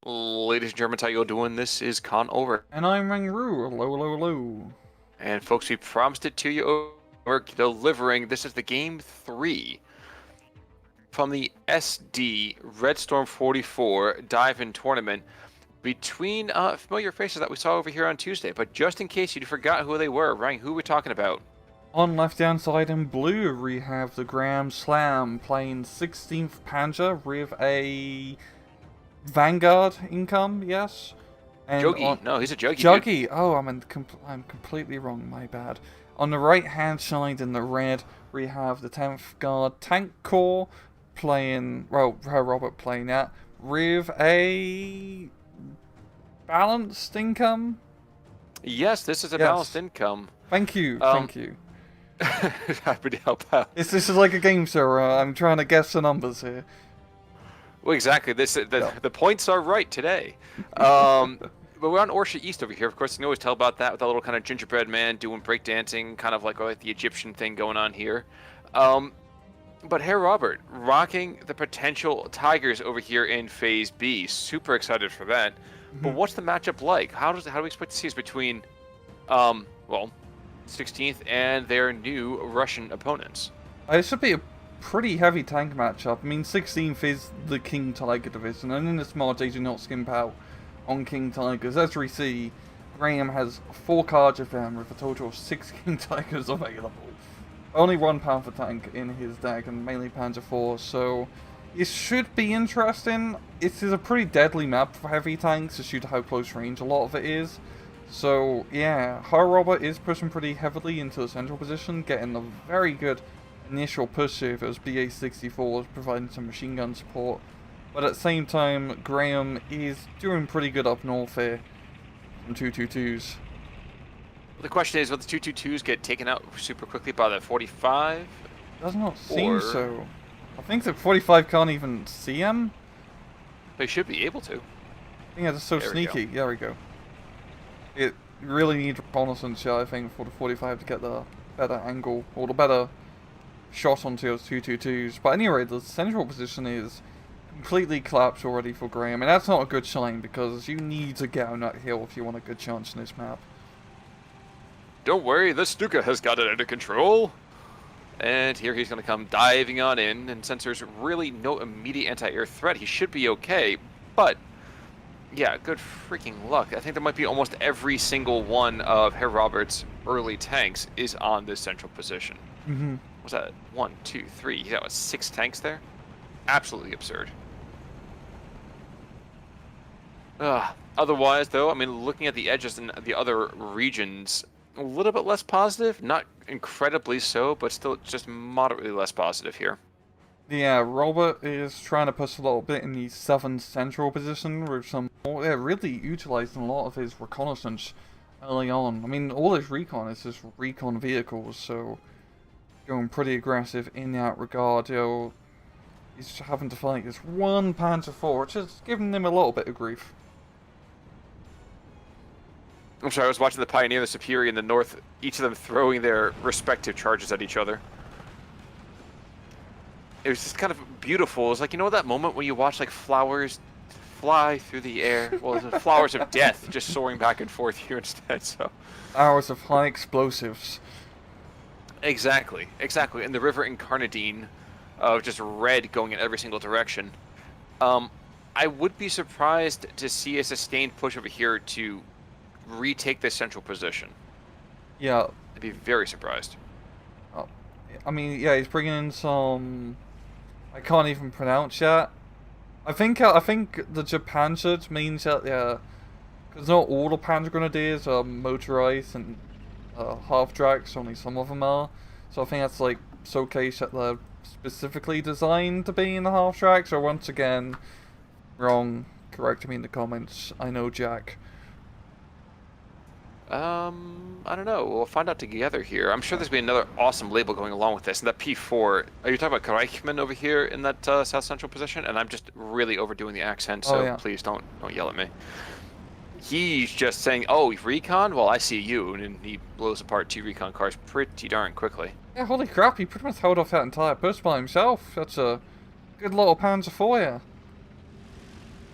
Ladies and gentlemen, how you all doing? This is Con Over. And I'm Rangru. Hello, hello, hello. And folks, we promised it to you. We're delivering. This is the game 3 from the SD Red Storm 44 Dive-In Tournament between familiar faces that we saw over here on Tuesday. But just in case you forgot who they were, Rang, who are we talking about? On left hand side in blue, we have the Graham Slam playing 16th Panzer with a Vanguard income, yes? And Jogi. No, he's a Jogi. Juggy. Oh, I'm completely wrong, my bad. On the right hand side in the red, we have the 10th Guard Tank Corps playing, well, Robert playing that, with a balanced income. Yes, this is a balanced income. Thank you, thank you. Happy to help out. This is like a game, sir. I'm trying to guess the numbers here. Well, exactly. The points are right today. But we're on Orsha East over here. Of course, you can always tell about that with that little kind of gingerbread man doing breakdancing, kind of like the Egyptian thing going on here. But Herr Robert rocking the potential Tigers over here in Phase B. Super excited for that. But what's the matchup like? How do we expect to see this between, well, 16th and their new Russian opponents? It should be a pretty heavy tank matchup. I mean, 16th is the King Tiger division, and in this mod they do not skimp out on King Tigers. As we see, Graham has 4 cards of them with a total of 6 King Tigers available. Only 1 Panther tank in his deck, and mainly Panzer IV, so it should be interesting. It is a pretty deadly map for heavy tanks to shoot at how close range a lot of it is. So, yeah, Herr Robert is pushing pretty heavily into the central position, getting a very good initial push here for those BA-64s, providing some machine gun support. But at the same time, Graham is doing pretty good up north here from 222s. The question is, will the 222s get taken out super quickly by the 45? Does not seem so. I think the 45 can't even see him. They should be able to. Yeah, that's so sneaky. There we go. It really needs reconnaissance here, I think, for the 45 to get the better angle, or the better shot onto those 222s. But anyway, the central position is completely collapsed already for Graham, and that's not a good sign, because you need to get on that hill if you want a good chance in this map. Don't worry, the Stuka has got it under control. And here he's going to come diving on in, and since there's really no immediate anti-air threat, he should be okay. But yeah, good freaking luck. I think there might be almost every single one of Herr Robert's early tanks is on this central position. Was that 1, 2, 3? That was 6 tanks there? Absolutely absurd. Otherwise, though, I mean, looking at the edges in the other regions, a little bit less positive. Not incredibly so, but still just moderately less positive here. Yeah, Robert is trying to push a little bit in the southern central position with some more, really utilizing a lot of his reconnaissance early on. I mean, all his recon is just recon vehicles, so going pretty aggressive in that regard. He's having to fight this 1 Panzer IV, which is giving him a little bit of grief. I'm sorry, I was watching the Pioneer, the Superior in the north, each of them throwing their respective charges at each other. It was just kind of beautiful. It was like, you know that moment when you watch like flowers fly through the air? Well, the flowers of death just soaring back and forth here instead, so. Hours of high explosives. Exactly, exactly. And the river Incarnadine of just red going in every single direction. I would be surprised to see a sustained push over here to retake this central position. Yeah. I'd be very surprised. I mean, yeah, he's bringing in some, I can't even pronounce that. I think the Japan shirt means that, yeah, because not all the Panzer Grenadiers are motorized and half tracks, only some of them are. So I think that's like showcase that they're specifically designed to be in the half tracks. Or once again, wrong. Correct me in the comments. I know Jack. I don't know. We'll find out together here. I'm sure there's been another awesome label going along with this. And that P4, are you talking about Reichman over here in that south central position? And I'm just really overdoing the accent, so please don't yell at me. He's just saying, "Oh, recon? Well, I see you," and he blows apart 2 recon cars pretty darn quickly. Yeah, holy crap! He pretty much held off that entire push by himself. That's a good little Panzer for you.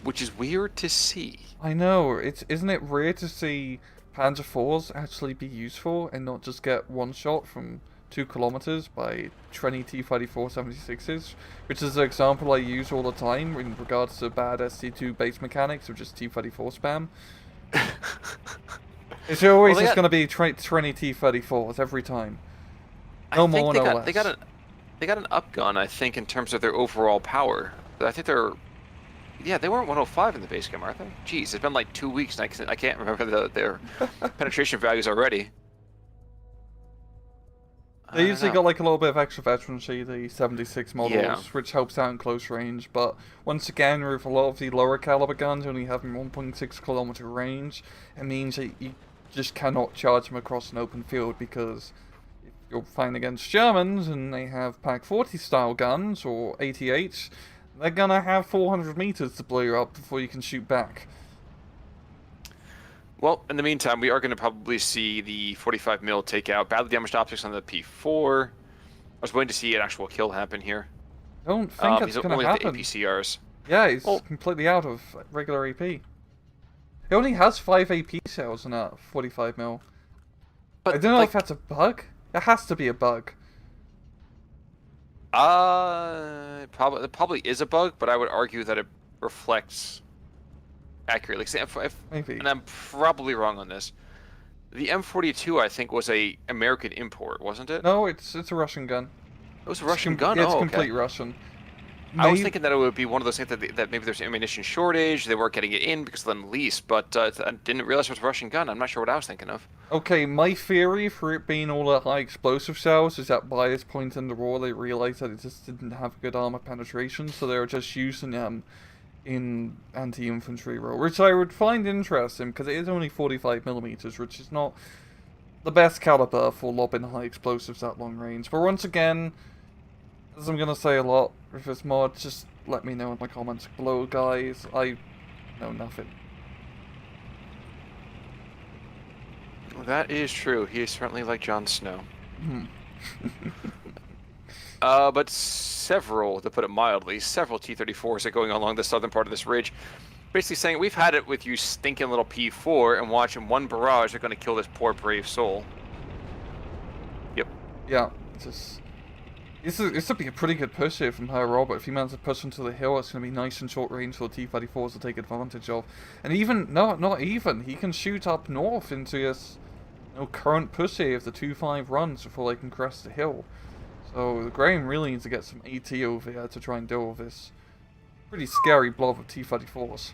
which is weird to see. I know. Isn't it rare to see Panzer IVs actually be useful and not just get one shot from 2 kilometers by Tourney T-34 76s, which is an example I use all the time in regards to bad SC2 base mechanics of just T-34 spam. It's always just going to be Tourney T-34s every time. No more, no less. They got an upgun, I think, in terms of their overall power. I think they're... Yeah, they weren't 105 in the base game, are they? Jeez, it's been like 2 weeks, and I can't remember their penetration values already. They usually got like a little bit of extra veterancy, the 76 models, which helps out in close range. But once again, with a lot of the lower caliber guns only having 1.6 kilometer range, it means that you just cannot charge them across an open field, because if you're fighting against Germans and they have Pak 40 style guns or 88s, they're gonna have 400 meters to blow you up before you can shoot back. Well, in the meantime, we are going to probably see the 45mm take out badly damaged optics on the P4. I was waiting to see an actual kill happen here. I don't think that's going to happen. The APCRs. Yeah, he's completely out of regular AP. He only has 5 AP cells in that 45mm. But I don't know if that's a bug. It has to be a bug. It probably is a bug, but I would argue that it reflects accurately. Maybe. And I'm probably wrong on this. The M42, I think, was a American import, wasn't it? No, it's a Russian gun. It was a Russian gun? It's complete Russian. I was thinking that it would be one of those things that maybe there's an ammunition shortage, they weren't getting it in because of the lease, but I didn't realize it was a Russian gun. I'm not sure what I was thinking of. Okay, my theory for it being all the high explosive cells is that by this point in the war they realized that it just didn't have good armor penetration, so they were just using them in anti-infantry role, which I would find interesting because it is only 45mm, which is not the best caliber for lobbing high explosives that long range. But once again, as I'm gonna say a lot with this mod, just let me know in the comments below, guys. I know nothing. That is true. He is certainly like Jon Snow. But to put it mildly, several T-34s are going along the southern part of this ridge, basically saying, we've had it with you stinking little P4, and watching one barrage are going to kill this poor brave soul. Yep. Yeah, this would be a pretty good push here from her, Robert. If he manages to push into the hill, it's going to be nice and short range for the T-34s to take advantage of. And even, not even, he can shoot up north into this current push here if the 2-5 runs before they can crest the hill. So Graham really needs to get some AT over here to try and deal with this pretty scary blob of T-34s.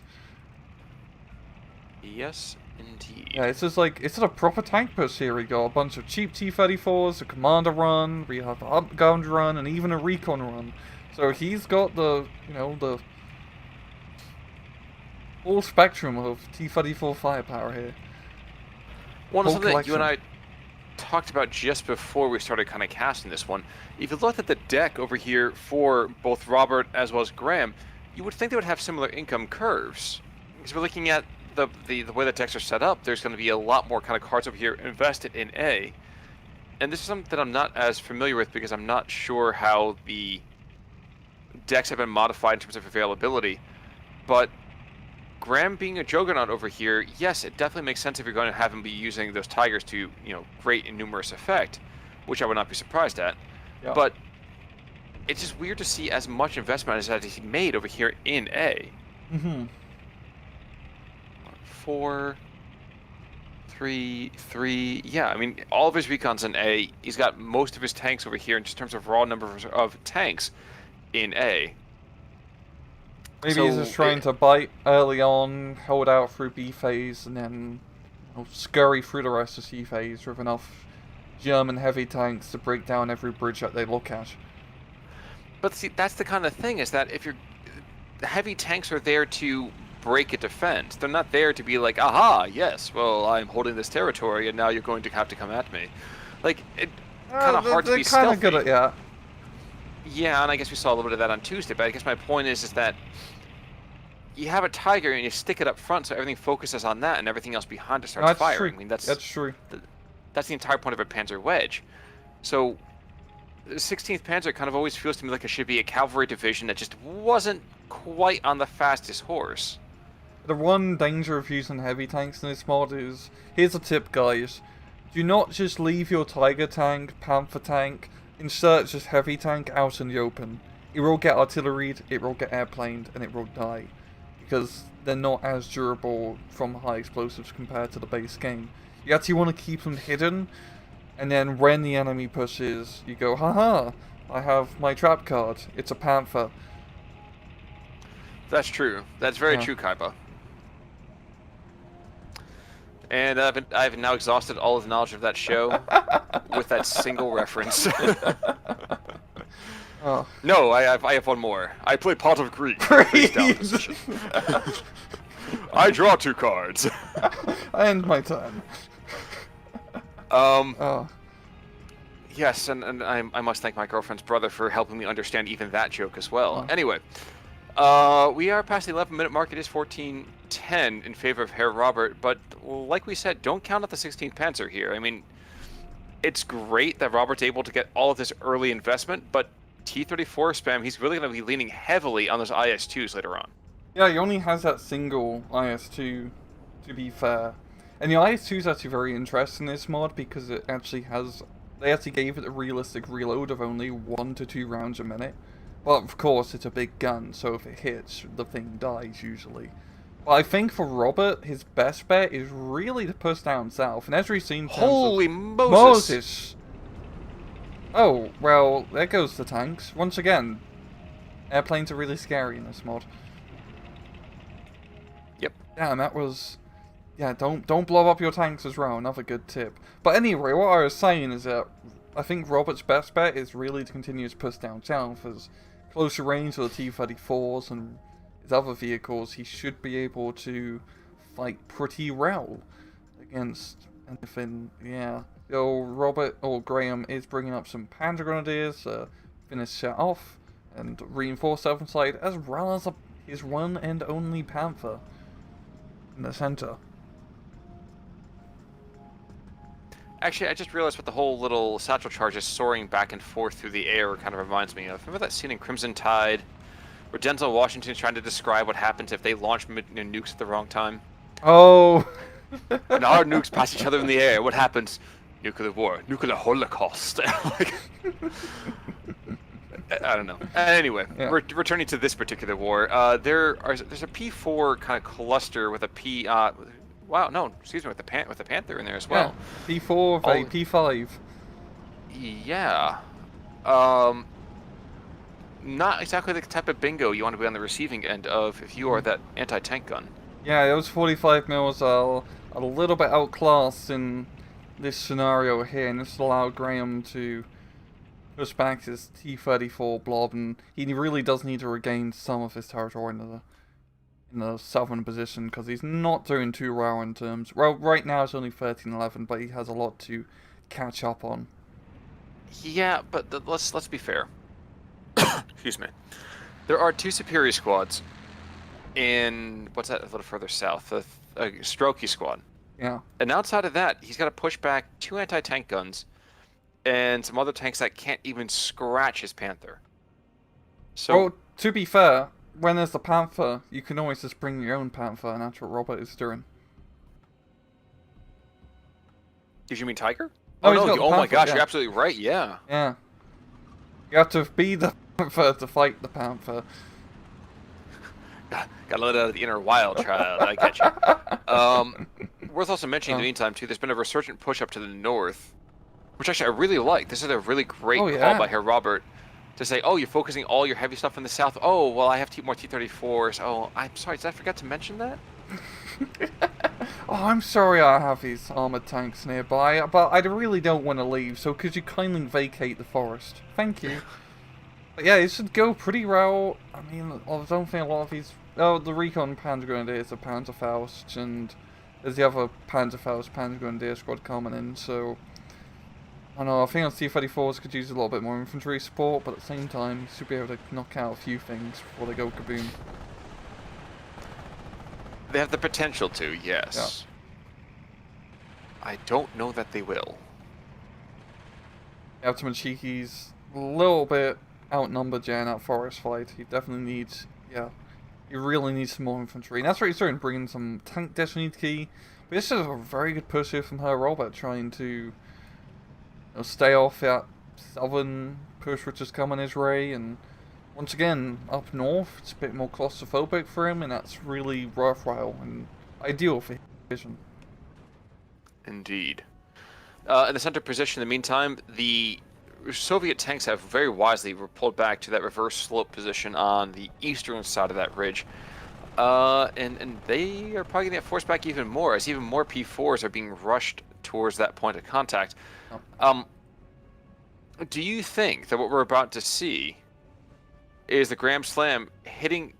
Yes, indeed. Yeah, it's just like, it's a proper tank push here. We got a bunch of cheap T-34s, a commander run, we have an upgun run, and even a recon run. So he's got the, the full spectrum of T-34 firepower here. One of something that you and I talked about just before we started kind of casting this one. If you looked at the deck over here for both Robert as well as Graham, you would think they would have similar income curves. Because we're looking at the way the decks are set up, there's going to be a lot more kind of cards over here invested in A. And this is something that I'm not as familiar with because I'm not sure how the decks have been modified in terms of availability. But Graham being a juggernaut over here, yes, it definitely makes sense if you're going to have him be using those Tigers to, great and numerous effect, which I would not be surprised at. Yeah. But it's just weird to see as much investment as he made over here in A. 4, 3, 3. Yeah, I mean, all of his recons in A. He's got most of his tanks over here in just terms of raw numbers of tanks in A. Maybe he's just trying to bite early on, hold out through B phase, and then scurry through the rest of C phase with enough German heavy tanks to break down every bridge that they look at. But see, that's the kind of thing, is that if the heavy tanks are there to break a defense. They're not there to be like, aha, yes, well, I'm holding this territory, and now you're going to have to come at me. Like, it kind of hard to be stealthy. They're kind of good at, Yeah, and I guess we saw a little bit of that on Tuesday, but I guess my point is that you have a Tiger and you stick it up front so everything focuses on that and everything else behind it starts firing. True. I mean, that's true. That's the entire point of a Panzer Wedge. So the 16th Panzer kind of always feels to me like it should be a cavalry division that just wasn't quite on the fastest horse. The one danger of using heavy tanks in this mod is, here's a tip guys, do not just leave your Tiger tank, Panther tank, insert just heavy tank out in the open. It will get artilleried, it will get airplaned, and it will die. Because they're not as durable from high explosives compared to the base game. You actually want to keep them hidden, and then when the enemy pushes, you go, haha, I have my trap card, it's a Panther. That's true. That's very true, Kaiba. And I've now exhausted all of the knowledge of that show with that single reference. Oh. No, I have one more. I play Pot of Greed. I draw 2 cards. I end my turn. Yes, and I must thank my girlfriend's brother for helping me understand even that joke as well. Anyway, we are past the 11-minute mark. It is 14:10 in favor of Herr Robert, but like we said, don't count out the 16th Panzer here. I mean, it's great that Robert's able to get all of this early investment, but T-34 spam, he's really going to be leaning heavily on those IS-2s later on. Yeah, he only has that single IS-2, to be fair. And the IS-2 is actually very interesting in this mod because it actually has... They actually gave it a realistic reload of only 1 to 2 rounds a minute. But of course, it's a big gun, so if it hits, the thing dies usually. But I think for Robert, his best bet is really to push down south. And as we've seen... Holy Moses! Oh, well, there goes the tanks. Once again, airplanes are really scary in this mod. Yep. Damn, that was... Yeah, don't blow up your tanks as well, another good tip. But anyway, what I was saying is that I think Robert's best bet is really to continue to push down south, as closer range with the T-34s and his other vehicles, he should be able to fight pretty well against anything, yeah. Robert, or Graham, is bringing up some Panzer Grenadiers, finish that off, and reinforce southern side, as well as his one and only Panther in the center. Actually, I just realized what the whole little satchel charges soaring back and forth through the air kind of reminds me of. Remember that scene in Crimson Tide, where Denzel Washington's trying to describe what happens if they launch nukes at the wrong time? Oh! And our nukes pass each other in the air. What happens? Nuclear war. Nuclear holocaust. Like, I don't know. Anyway, yeah. Returning to this particular war, there's a P4 kind of cluster with a P... wow, no, excuse me, with the Panther in there as well. Yeah. P4 with a P5. Yeah. Not exactly the type of bingo you want to be on the receiving end of if you are that anti-tank gun. Yeah, those 45 mils are a little bit outclassed in this scenario here, and this allowed Graham to push back his T-34 blob, and he really does need to regain some of his territory in the southern position, because he's not doing too well in terms... Well, right now it's only 13-11, but he has a lot to catch up on. Yeah, but let's be fair. Excuse me. There are 2 superior squads in... What's that a little further south? A Strokey squad. Yeah. And outside of that, he's got to push back 2 anti-tank guns and some other tanks that can't even scratch his Panther. So... Well, to be fair... When there's the Panther, you can always just bring your own Panther, and that's what Robert is doing. Did you mean Tiger? Oh, no, Panther, my gosh, yeah. You're absolutely right, yeah. Yeah. You have to be the Panther to fight the Panther. Gotta let out the inner wild child, I get you. Worth also mentioning in the meantime, too, there's been a resurgent push up to the north, which actually I really like. This is a really great call by Herr Robert. To say, oh, you're focusing all your heavy stuff in the south. Oh, well, I have more T-34s. Oh, I'm sorry, did I forget to mention that? Oh, I'm sorry I have these armored tanks nearby, but I really don't want to leave, so could you kindly vacate the forest? Thank you. But yeah, it should go pretty well. I mean, I don't think a lot of these... Oh, the Recon Panzer Grenadiers are Panzerfaust, and there's the other Panzerfaust Panzer Grenadier squad coming in, so... I know, I think on T-34s could use a little bit more infantry support, but at the same time, you should be able to knock out a few things before they go kaboom. They have the potential to, yes. Yeah. I don't know that they will. Ultimate Cheeky's a little bit outnumbered in that forest fight. He definitely needs Yeah. You really need some more infantry. And that's where you're starting to bring in some tank Destiny Key. But this is a very good push here from her Robert, trying to stay off that southern push which is coming his way. And once again, up north, it's a bit more claustrophobic for him, and that's really worthwhile and ideal for his vision. Indeed. In the center position, in the meantime, the Soviet tanks have very wisely pulled back to that reverse slope position on the eastern side of that ridge. And they are probably going to get forced back even more, as even more P4s are being rushed towards that point of contact. Do you think that what we're about to see is the Graham Slam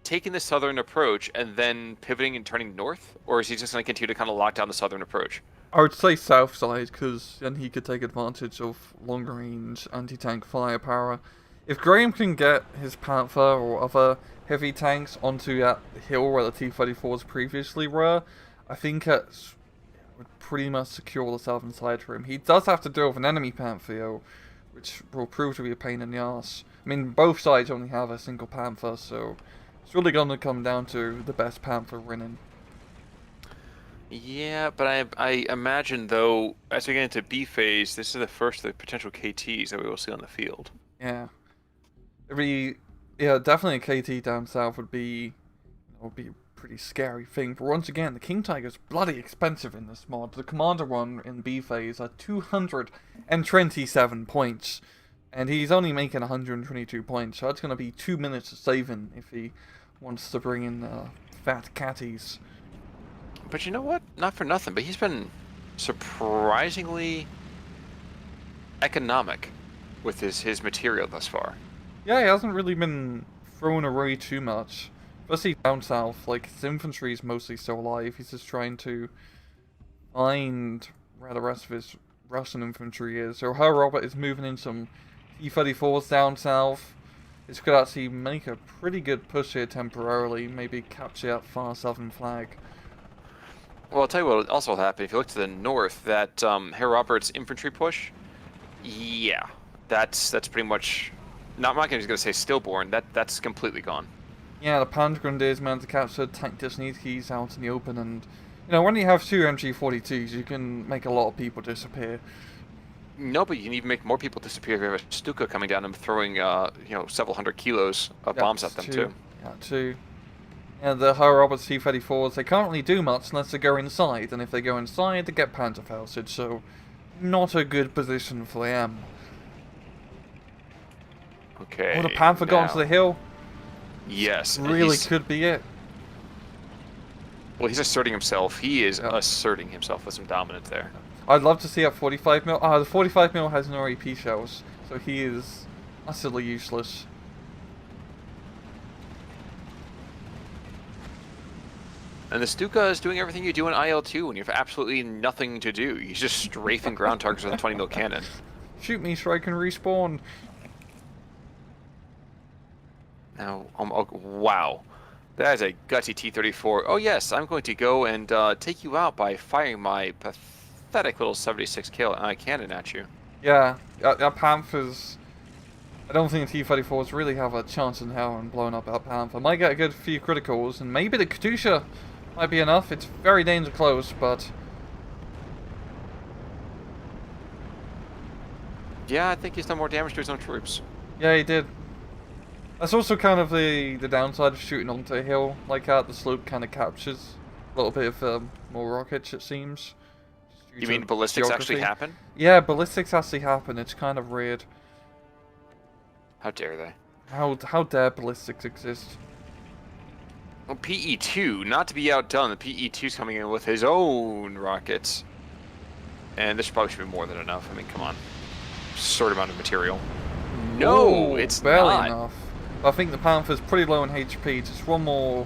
taking the southern approach and then pivoting and turning north? Or is he just going to continue to kind of lock down the southern approach? I would say south side, because then he could take advantage of longer range anti-tank firepower. If Graham can get his Panther or other heavy tanks onto that hill where the T-34s previously were, I think it would pretty much secure the southern side for him. He does have to deal with an enemy Panther, which will prove to be a pain in the ass. I mean, both sides only have a single Panther, so it's really going to come down to the best Panther winning. Yeah, but I imagine, though, as we get into B phase, this is the first of the potential KTs that we will see on the field. Yeah. Definitely a KT down south would be a pretty scary thing. But once again, the King Tiger's bloody expensive in this mod. The Commander one in B phase are 227 points. And he's only making 122 points, so that's going to be 2 minutes of saving if he wants to bring in fat catties. But you know what? Not for nothing, but he's been surprisingly economic with his material thus far. Yeah, he hasn't really been thrown away too much. Especially down south, like, his infantry is mostly still alive. He's just trying to find where the rest of his Russian infantry is. So her Robert is moving in some T-34s down south. This could actually make a pretty good push here temporarily. Maybe capture that far southern flag. Well, I'll tell you what also will happen. If you look to the north, that Herr Robert's infantry push, yeah, that's pretty much, I'm not going to say stillborn, that's completely gone. Yeah, the Panzergrenadiers managed to capture tank Deshnitkis out in the open, and, when you have two MG42s, you can make a lot of people disappear. No, but you can even make more people disappear if you have a Stuka coming down and throwing, several hundred kilos of bombs at them, too. Yeah, too. And the Herr Robert T-34s, they can't really do much unless they go inside, and if they go inside, they get Panzerfausted, so not a good position for them. Okay. Oh, the Panther got onto the hill? Yes. Really could be it. Well, he's asserting himself. He is asserting himself with some dominance there. I'd love to see a 45mm. The 45mm has no AP shells, so he is utterly useless. And the Stuka is doing everything you do in IL-2 when you have absolutely nothing to do. He's just strafing ground targets with a 20mm cannon. Shoot me so I can respawn. Now, wow. That is a gutsy T-34. Oh yes, I'm going to go and take you out by firing my pathetic little 76 cannon at you. Yeah, that Panther's... I don't think the T-34s really have a chance in hell in blowing up that Panther. Might get a good few criticals, and maybe the Katusha might be enough. It's very danger close, but... Yeah, I think he's done more damage to his own troops. Yeah, he did. That's also kind of the downside of shooting onto a hill like that. The slope kind of captures a little bit of more rockets, it seems. You mean ballistics actually happen? Yeah, ballistics actually happen. It's kind of weird. How dare they? How dare ballistics exist? Well, PE2, not to be outdone, the PE2's coming in with his own rockets. And this probably should be more than enough. I mean, come on. Sort amount of material. No, it's barely not. Enough. I think the Panther's pretty low in HP. Just one more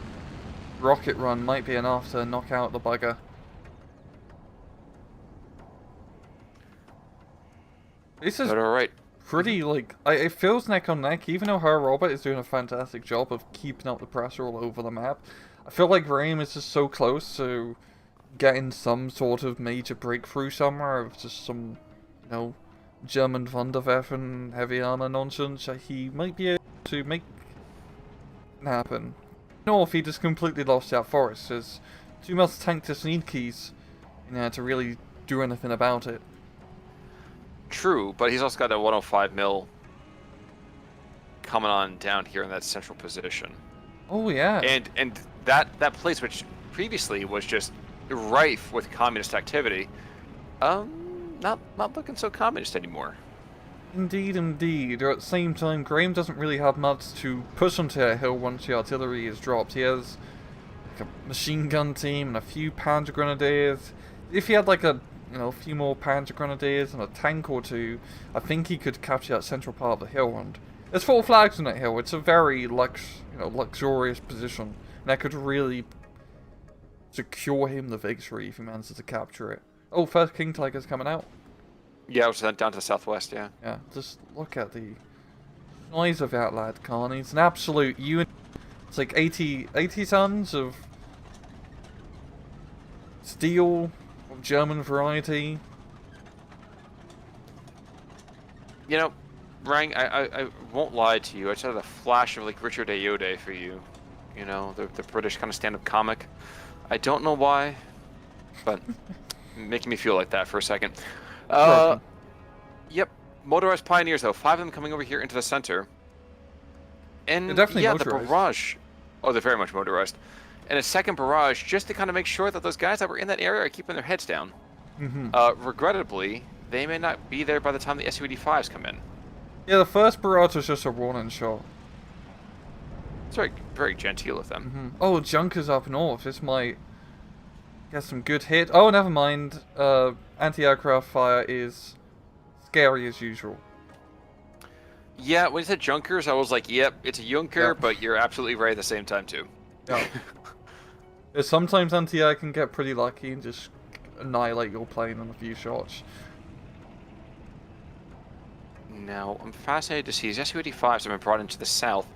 rocket run might be enough to knock out the bugger. This is alright. Pretty, like, it feels neck on neck, even though Herr Robert is doing a fantastic job of keeping up the pressure all over the map. I feel like Graham is just so close to getting some sort of major breakthrough somewhere of just some, German Wunderwaffen heavy armor nonsense that he might be able to make happen. North, he just completely lost that forest. There's too much tank just need keys, to really do anything about it. True, but he's also got a 105 mil coming on down here in that central position. Oh yeah. And that place, which previously was just rife with communist activity, not looking so communist anymore. Indeed, indeed. At the same time, Graham doesn't really have much to push onto a hill once the artillery is dropped. He has like a machine gun team and a few Panzer Grenadiers. If he had like a few more Panzer Grenadiers and a tank or two, I think he could capture that central part of the hill. And there's 4 flags on that hill. It's a very luxurious position, and that could really secure him the victory if he manages to capture it. Oh, first King Tiger's coming out. Yeah, I was down to the southwest, yeah. Yeah, just look at the size of that lad, Khan. He's an absolute unit. It's like 80 tons of steel of German variety. You know, Rang, I won't lie to you. I just had a flash of like Richard Ayoade for you. You know, the British kind of stand-up comic. I don't know why, but making me feel like that for a second. Yep, motorized pioneers though. 5 of them coming over here into the center. And they're definitely yeah, motorized. the barrage. Oh, they're very much motorized. And a second barrage just to kind of make sure that those guys that were in that area are keeping their heads down. Regrettably, they may not be there by the time the Su-85s come in. Yeah, the first barrage was just a warning shot. It's very, very genteel of them. Oh, Junkers up north. This might get some good hit. Oh, never mind. Anti-aircraft fire is scary as usual. Yeah, when you said Junkers, I was like, yep, it's a Junker, Yep. but you're absolutely right at the same time, too. Yeah. Sometimes anti-air can get pretty lucky and just annihilate your plane in a few shots. Now, I'm fascinated to see these Su-85s have been brought into the south.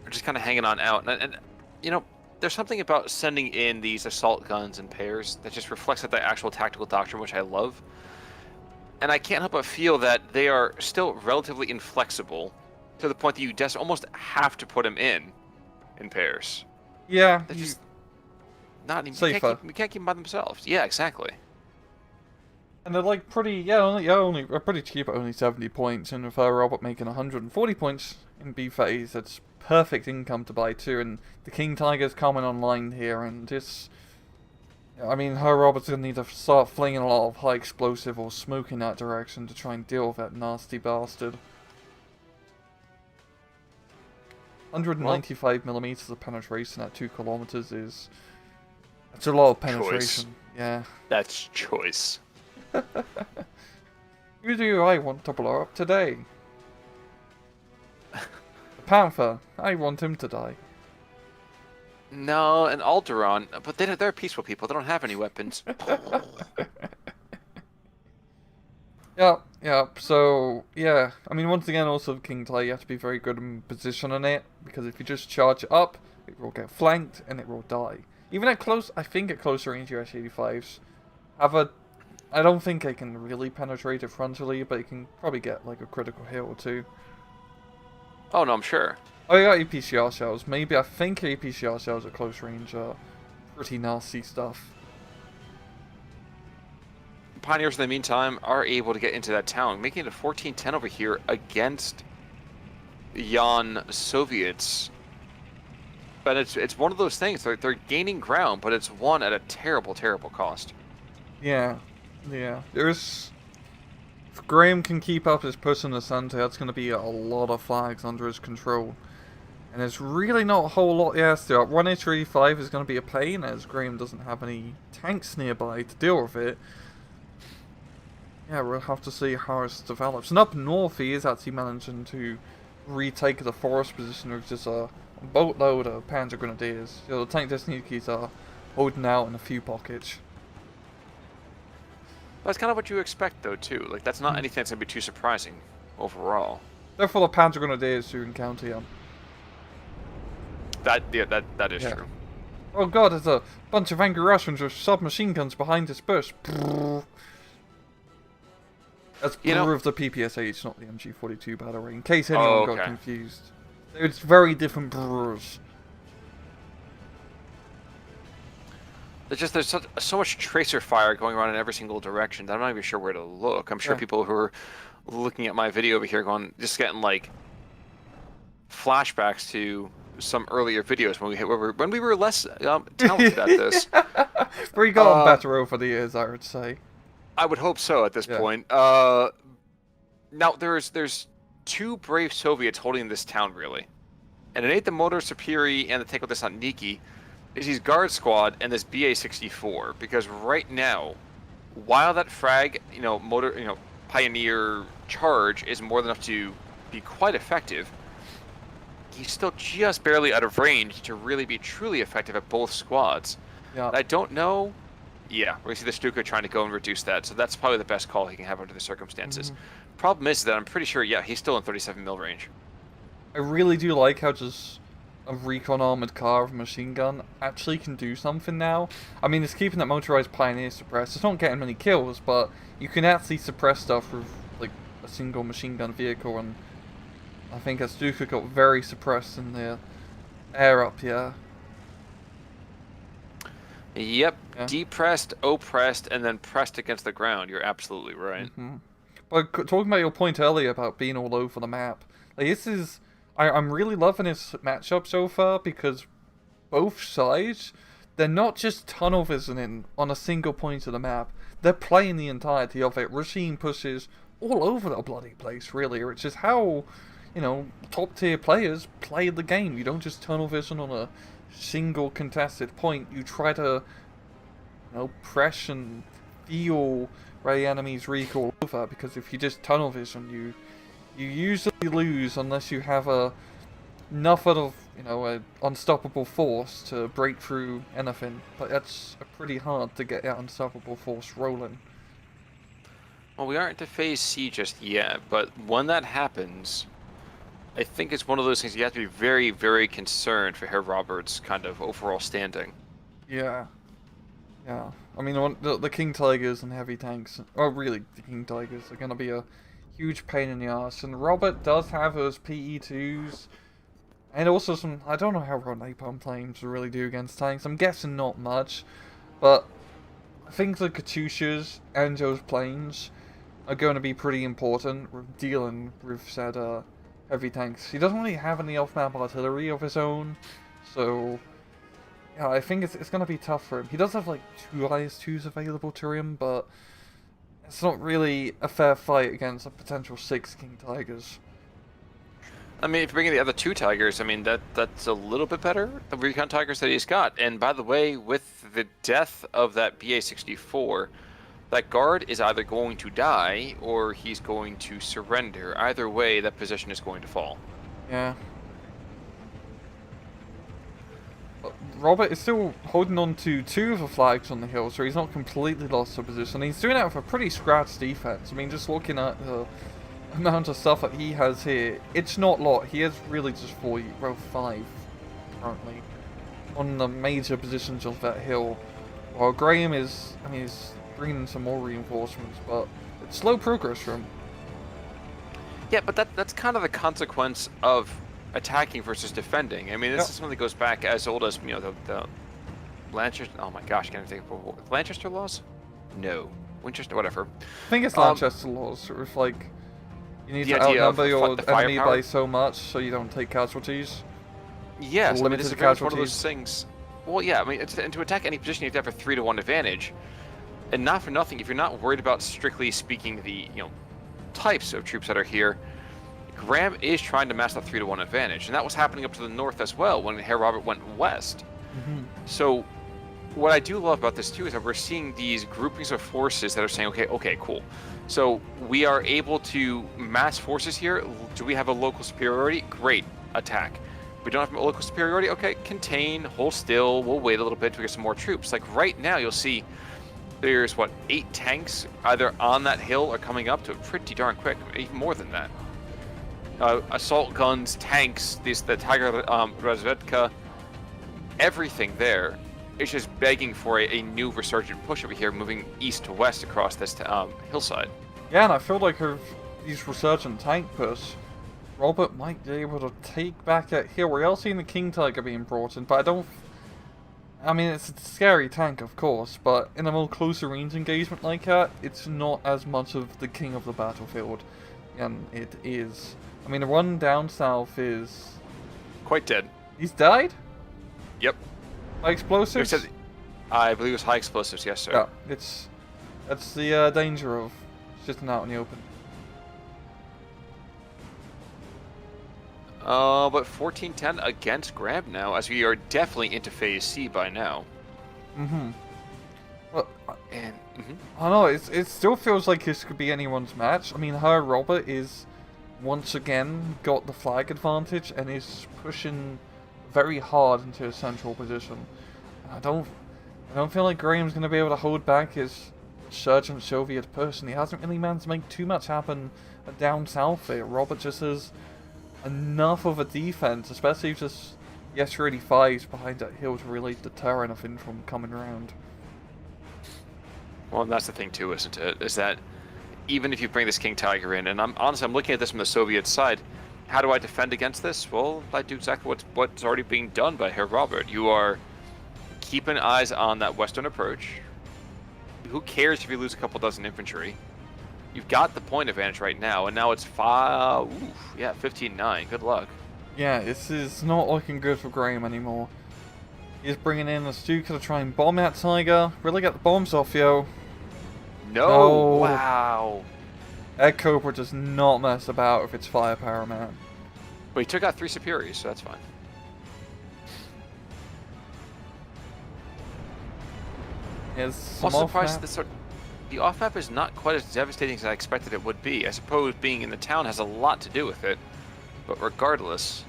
They're just kind of hanging on out. And, you know, there's something about sending in these assault guns in pairs that just reflects that the actual tactical doctrine, which I love. And I can't help but feel that they are still relatively inflexible to the point that you just almost have to put them in pairs. Yeah. They're just not even... Safer. We can't keep them by themselves. Yeah, exactly. And they're like pretty, only pretty cheap at only 70 points, and with her Robert making 140 points in B phase, it's perfect income to buy too. And the King Tiger's coming online here, and it's, I mean, her Robert's gonna need to start flinging a lot of high explosive or smoke in that direction to try and deal with that nasty bastard. 195 millimeters of penetration at 2 kilometers is, that's a lot of penetration. Choice. Yeah. That's choice. Who do I want to blow up today? The Panther. I want him to die. No, and Alderaan, but they're peaceful people. They don't have any weapons. Yeah. So, yeah. I mean, once again, also King Tiger, you have to be very good in positioning it, because if you just charge it up, it will get flanked and it will die. Even at close, I think at closer range, your S-85s have a... I don't think they can really penetrate it frontally, but you can probably get like a critical hit or two. Oh, no, I'm sure. Oh, you got APCR shells. Maybe, I think APCR shells at close range are pretty nasty stuff. Pioneers, in the meantime, are able to get into that town, making it a 14-10 over here against Yan Soviets. But it's one of those things. They're gaining ground, but it's won at a terrible, terrible cost. Yeah. There's... If Graham can keep up his push in the center, that's going to be a lot of flags under his control. And there's really not a whole lot else to it. 1H35 is going to be a pain, as Graham doesn't have any tanks nearby to deal with it. Yeah, we'll have to see how this develops. And up north, he is actually managing to retake the forest position with just a boatload of Panzer Grenadiers. The tank Desnukis are holding out in a few pockets. That's kind of what you expect, though, too. Like, that's not anything that's going to be too surprising overall. They're full of Panzer Grenadiers who encounter you. That is true. Oh god, there's a bunch of angry Russians with submachine guns behind this bush. That's of the PPSH, not the MG42, by the way, in case anyone got confused. It's very different brrs. there's so much tracer fire going around in every single direction that I'm not even sure where to look. I'm sure Yeah. people who are looking at my video over here going, just getting like flashbacks to some earlier videos when we were less talented at this. We've gotten Uh, better over the years, I would say. I would hope so at this Yeah. point. Now there's two brave Soviets holding this town really, and it ain't the Motor Superi and the Tanko Desantniki. Is his guard squad and this BA-64, because right now, while that frag, Pioneer charge is more than enough to be quite effective, he's still just barely out of range to really be truly effective at both squads. Yeah. I don't know. Yeah, we're gonna see the Stuka trying to go and reduce that, so that's probably the best call he can have under the circumstances. Problem is that I'm pretty sure, yeah, he's still in 37 mil range. I really do like how just a recon armored car with a machine gun actually can do something now. I mean, it's keeping that motorized Pioneer suppressed. It's not getting many kills, but you can actually suppress stuff with like a single machine gun vehicle, and I think Stuka got very suppressed in the air up here. Yep, Yeah. depressed, oppressed, and then pressed against the ground. You're absolutely right. But talking about your point earlier about being all over the map, like this is, I'm really loving this matchup so far because both sides, they're not just tunnel visioning on a single point of the map. They're playing the entirety of it. Regime pushes all over the bloody place, really, which is how, top tier players play the game. You don't just tunnel vision on a single contested point. You try to, press and feel where the enemies recoil over, because if you just tunnel vision, you usually lose unless you have enough of an unstoppable force to break through anything. But that's pretty hard to get that unstoppable force rolling. Well, we aren't to phase C just yet, but when that happens, I think it's one of those things you have to be very, very concerned for Herr Robert's kind of overall standing. Yeah. Yeah. I mean, the King Tigers and heavy tanks, or really the King Tigers, are going to be a huge pain in the ass. And Robert does have those PE2s, and also some, I don't know how well napalm planes really do against tanks. I'm guessing not much, but things like Katyushas and those planes are going to be pretty important with dealing with said heavy tanks. He doesn't really have any off-map artillery of his own, so yeah, I think it's going to be tough for him. He does have like 2 IS-2s available to him, but it's not really a fair fight against a potential 6 King Tigers. I mean, if you bring in the other 2 Tigers, I mean, that's a little bit better, the Recon Tigers that he's got. And by the way, with the death of that BA-64, that guard is either going to die or he's going to surrender. Either way, that position is going to fall. Yeah. But Robert is still holding on to 2 of the flags on the hill, so he's not completely lost the position. He's doing that with a pretty scratched defense. I mean, just looking at the amount of stuff that he has here, it's not a lot. He has really just 5 currently on the major positions of that hill. While Graham is, I mean, he's bringing in some more reinforcements, but it's slow progress for him. Yeah, but that's kind of the consequence of attacking versus defending. I mean, this is something that goes back as old as, the Lanchester. Oh my gosh, can I think of Lanchester laws? No, Winchester, whatever. I think it's Lanchester laws, with like, you need to outnumber your enemy by so much so you don't take casualties. Yes, so I mean, this is very much one of those things. Well, yeah, I mean, and to attack any position, you have to have a 3-to-1 advantage. And not for nothing, if you're not worried about, strictly speaking, the types of troops that are here, Graham is trying to match that 3-to-1 advantage, and that was happening up to the north as well when Herr Robert went west. So, what I do love about this too is that we're seeing these groupings of forces that are saying, okay, cool. So we are able to mass forces here. Do we have a local superiority? Great, attack. We don't have a local superiority? Okay, contain, hold still. We'll wait a little bit to get some more troops. Like right now, you'll see there's 8 tanks either on that hill or coming up to it pretty darn quick, even more than that. Assault guns, tanks, the Tiger Razvedka, everything there is just begging for a new resurgent push over here, moving east to west across this hillside. Yeah, and I feel like with these resurgent tank push, Robert might be able to take back that hill. We're all seeing the King Tiger being brought in, but I mean, it's a scary tank, of course, but in a more closer range engagement like that, it's not as much of the king of the battlefield. And it is. I mean, the one down south is... Quite dead. He's died? Yep. By explosives? I believe it was high explosives, yes, sir. Yeah, that's the danger of sitting out in the open. But 14-10 against Graham now, as we are definitely into Phase C by now. Mm-hmm. Well, And I don't know, it still feels like this could be anyone's match. I mean, her Robert is once again got the flag advantage and is pushing very hard into a central position. I don't feel like Graham's going to be able to hold back his Sergeant Soviet person. He hasn't really managed to make too much happen down south there. Robert just has enough of a defense, especially if just the S-35's behind that hill to really deter anything from coming around. well, that's the thing too, isn't it? Is that even if you bring this King Tiger in, and I'm looking at this from the Soviet side, how do I defend against this? Well, I do exactly what's already being done by Herr Robert. You are keeping eyes on that western approach. Who cares if you lose a couple dozen infantry? You've got the point advantage right now, and now it's 15-9. Good luck. Yeah, this is not looking good for Graham anymore. He's bringing in the Stuka to try and bomb that Tiger. Really get the bombs off, yo. No! Wow! Egg Cobra does not mess about with its firepower, man. But he took out 3 Superiors, so that's fine. I'm surprised the off-map is not quite as devastating as I expected it would be. I suppose being in the town has a lot to do with it. But regardless...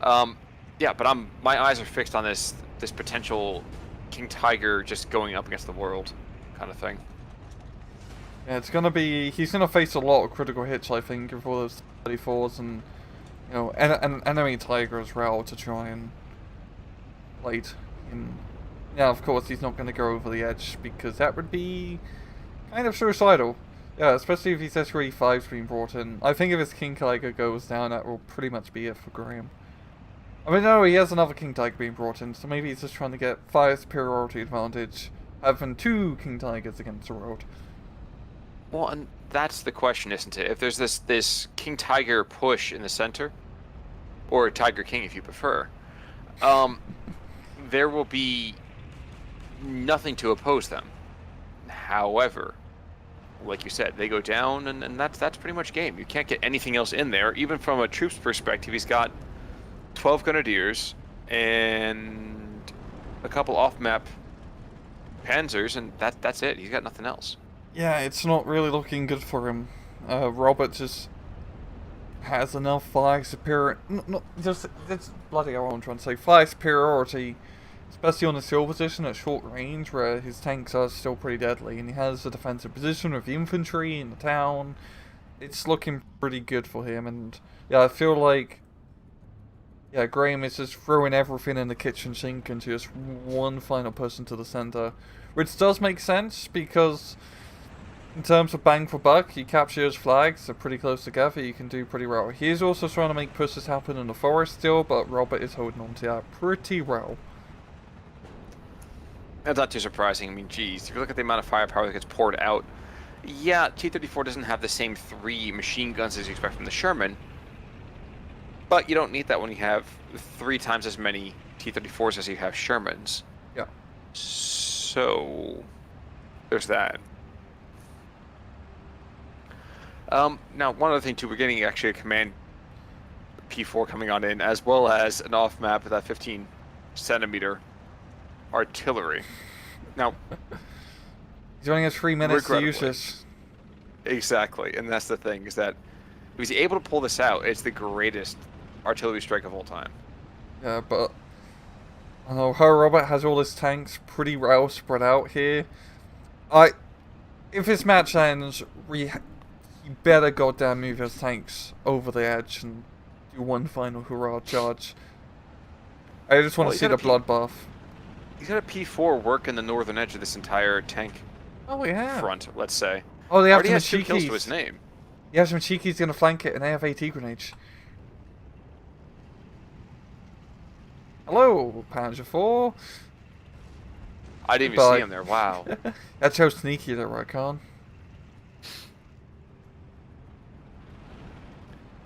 yeah, but my eyes are fixed on this potential King Tiger just going up against the world kind of thing. Yeah, it's gonna be... He's gonna face a lot of critical hits, I think, with all those 34s and, you know, an enemy Tiger as well to try and late in... Yeah, of course, he's not gonna go over the edge, because that would be kind of suicidal. Yeah, especially if his S-35's being brought in. I think if his King Tiger goes down, that will pretty much be it for Graham. I mean, no, he has another King Tiger being brought in, so maybe he's just trying to get fire superiority advantage, having 2 King Tigers against the road. Well, and that's the question, isn't it? If there's this King Tiger push in the center, or Tiger King if you prefer, there will be nothing to oppose them. However, like you said, they go down, and that's pretty much game. You can't get anything else in there. Even from a troops perspective, he's got 12 Grenadiers and a couple off-map Panzers, and that's it. He's got nothing else. Yeah, it's not really looking good for him. Robert just has enough fire superiority. That's bloody hell what I'm trying to say. Fire superiority, especially on his hill position at short range, where his tanks are still pretty deadly, and he has a defensive position with the infantry in the town. It's looking pretty good for him, and yeah, I feel like Graham is just throwing everything in the kitchen sink into just one final person to the center, which does make sense because in terms of bang for buck, you capture his flags, they're pretty close together, you can do pretty well. He is also trying to make pushes happen in the forest still, but Robert is holding on to that pretty well. That's not too surprising. I mean, geez, if you look at the amount of firepower that gets poured out, yeah, T-34 doesn't have the same 3 machine guns as you expect from the Sherman, but you don't need that when you have 3 times as many T-34s as you have Shermans. Yeah. So, there's that. Now, one other thing too, we're getting actually a command P4 coming on in, as well as an off-map with that 15-centimeter artillery. Now, he's only has 3 minutes to use this. Exactly, and that's the thing, is that if he's able to pull this out, it's the greatest artillery strike of all time. Yeah, but I know her Robert has all his tanks pretty well spread out here. If this match ends, he better goddamn move his tanks over the edge and do one final hurrah charge. I just want to see the bloodbath. He's got a P4 work in the northern edge of this entire tank front, let's say. Oh, they have already has 2 kills to his name. Yeah, Machiki's gonna flank it, and they have AT grenades. Hello, Panzer 4. I didn't even see him there. Wow. That's how sneaky they were, Khan.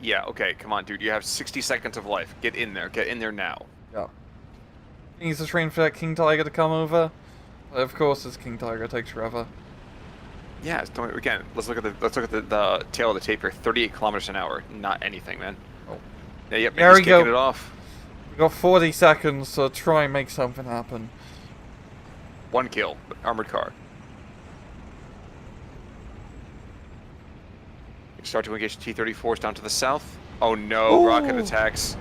Yeah, okay, come on, dude. You have 60 seconds of life. Get in there. Get in there now. Yeah. He needs to train for that King Tiger to come over. But of course, this King Tiger takes forever. Yeah, again, let's look at the tail of the tape here. 38 kilometers an hour. Not anything, man. Oh. Yeah, yep, There he's we go. kicking it off. We got 40 seconds to try and make something happen. 1 kill. Armored car. Start to engage T-34s down to the south. Oh no, Ooh. rocket attacks.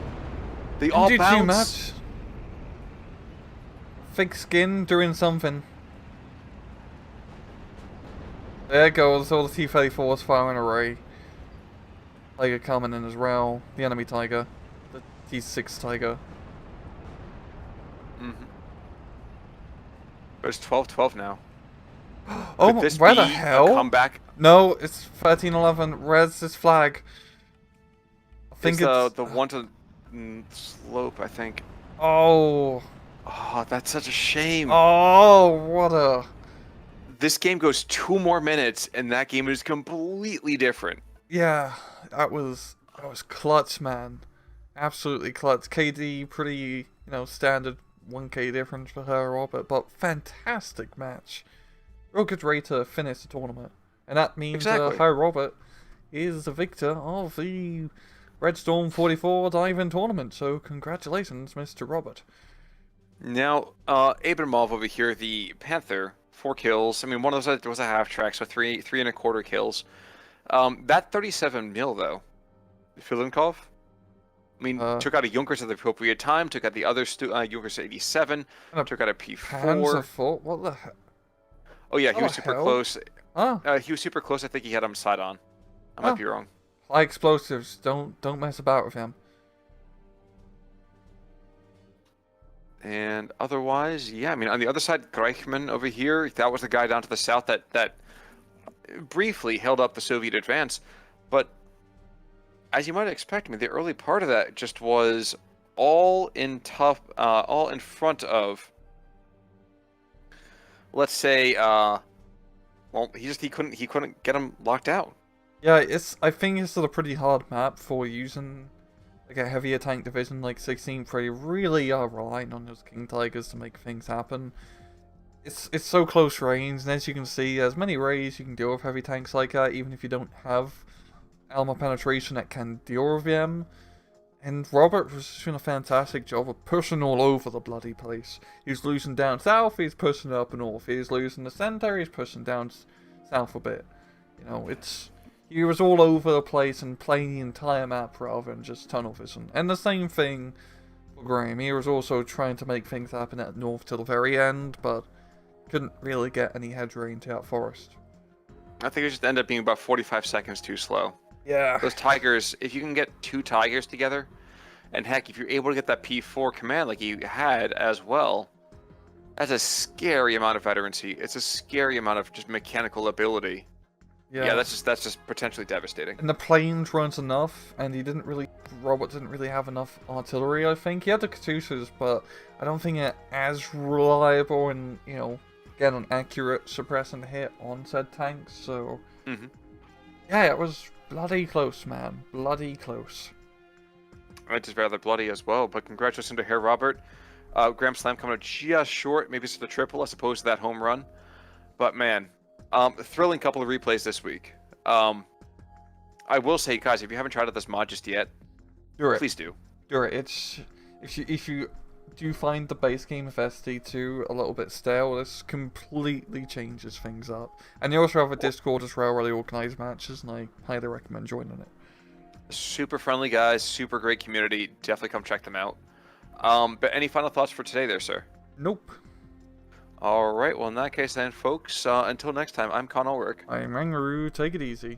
They Didn't all do too bounce. much. Thick skin doing something. There goes all the T-34s firing array. Tiger coming in as well. The enemy Tiger. The T-6 Tiger. Mm-hmm. There's 12-12 now. Oh, Could this where be the hell? A comeback? No, it's 13-11. Where's this flag? I think it's the one to slope, I think. Oh. Oh, that's such a shame. Oh, what a... This game goes 2 more minutes, and that game is completely different. Yeah, that was clutch, man. Absolutely clutch. KD, pretty, standard 1K difference for her, Robert, but fantastic match. Real good way to finish the tournament. And that means her Robert is the victor of the Red Storm 44 Dive-In tournament. So congratulations, Mr. Robert. Now, Abramov over here, the Panther, 4 kills. I mean, one of those was a half track, so 3.25 kills. That 37 mil though, Filenkov. I mean, took out a Junkers at the appropriate time. Took out the other Junkers at 87. Took out a P4. What the heck? Oh yeah, he was super close. Oh. He was super close. I think he had him side on. I might be wrong. High explosives. Don't mess about with him. And otherwise, yeah, I mean, on the other side, Greichmann over here, that was the guy down to the south that briefly held up the Soviet advance. But as you might expect, I mean, the early part of that just was all in front of, let's say, well, he couldn't get him locked out. Yeah, I think it's a pretty hard map for using like a heavier tank division like 16 where you really are relying on those King Tigers to make things happen. It's so close range, and as you can see, there's many ways you can deal with heavy tanks like that, even if you don't have armor penetration that can deal with them. And Robert was doing a fantastic job of pushing all over the bloody place. He's losing down south, he's pushing up north. He's losing the center, he's pushing down south a bit. He was all over the place and playing the entire map rather than just tunnel vision. And the same thing for Graham. He was also trying to make things happen at north till the very end, but couldn't really get any headway into that forest. I think it just ended up being about 45 seconds too slow. Yeah. Those Tigers, if you can get 2 Tigers together, and heck, if you're able to get that P4 command like you had as well, that's a scary amount of veterancy. It's a scary amount of just mechanical ability. Yeah, that's just potentially devastating. And the planes weren't enough, and Robert didn't really have enough artillery, I think. He had the Katyushas, but I don't think it as reliable and, get an accurate suppressing hit on said tanks, so... Yeah, it was bloody close, man. Bloody close. It is rather bloody as well, but congratulations to Herr Robert. Grand Slam coming up just short, maybe it's the triple as opposed to that home run. But man... thrilling couple of replays this week. I will say, guys, if you haven't tried out this mod just yet, please do. Do it. If you do find the base game of ST2 a little bit stale, this completely changes things up. And you also have a Discord as well where they organize matches, and I highly recommend joining it. Super friendly guys, super great community. Definitely come check them out. But any final thoughts for today there, sir? Nope. Alright, well in that case then, folks, until next time, I'm Con Ulrich. I'm Rangaroo, take it easy.